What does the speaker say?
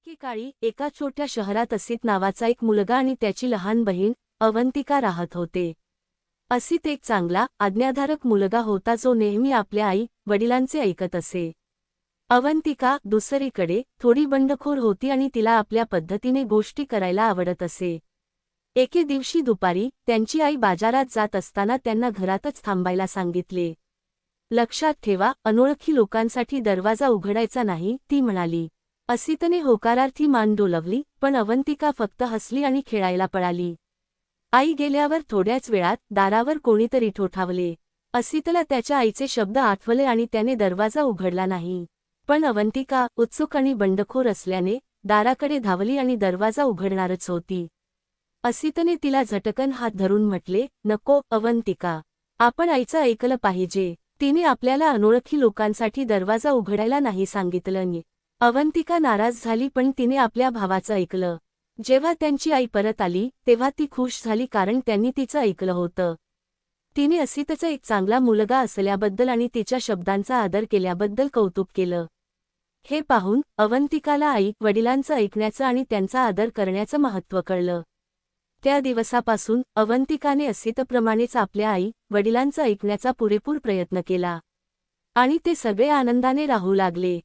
एकेकाळी एका छोट्या शहरात असित नावाचा एक मुलगा आणि त्याची लहान बहीण अवंतिका राहत होते. असित एक चांगला आज्ञाधारक मुलगा होता जो नेहमी आपल्या आई वडिलांचे ऐकत असे. अवंतिका दुसरीकडे थोडी बंडखोर होती आणि तिला आपल्या पद्धतीने गोष्टी करायला आवडत असे. एके दिवशी दुपारी त्यांची आई बाजारात जात असताना त्यांना घरातच थांबायला सांगितले. लक्षात ठेवा, अनोळखी लोकांसाठी दरवाजा उघडायचा नाही, ती म्हणाली. असितने होकारार्थी मान डोलवली, पण अवंतिका फक्त हसली आणि खेळायला पळाली. आई गेल्यावर थोड्याच वेळात दारावर कोणीतरी ठोठावले. असितला त्याच्या आईचे शब्द आठवले आणि त्याने दरवाजा उघडला नाही. पण अवंतिका उत्सुक आणि बंडखोर असल्याने दाराकडे धावली आणि दरवाजा उघडणारच होती. असितने तिला झटकन हात धरून म्हटले, नको अवंतिका, आपण आईचं ऐकलं पाहिजे. तिने आपल्याला अनोळखी लोकांसाठी दरवाजा उघडायला नाही सांगितलं. अवंतिका नाराज झाली, पण तिने आपल्या भावाचं ऐकलं. जेव्हा त्यांची आई परत आली तेव्हा ती खुश झाली, कारण त्यांनी तिचं ऐकलं होतं. तिने असितचा एक चांगला मुलगा असल्याबद्दल आणि तिच्या शब्दांचा आदर केल्याबद्दल कौतुक केलं. हे पाहून अवंतिकाला आई वडिलांचं ऐकण्याचं आणि त्यांचा आदर करण्याचं महत्त्व कळलं. त्या दिवसापासून अवंतिकाने असितप्रमाणेच आपल्या आई वडिलांचं ऐकण्याचा पुरेपूर प्रयत्न केला आणि ते सगळे आनंदाने राहू लागले.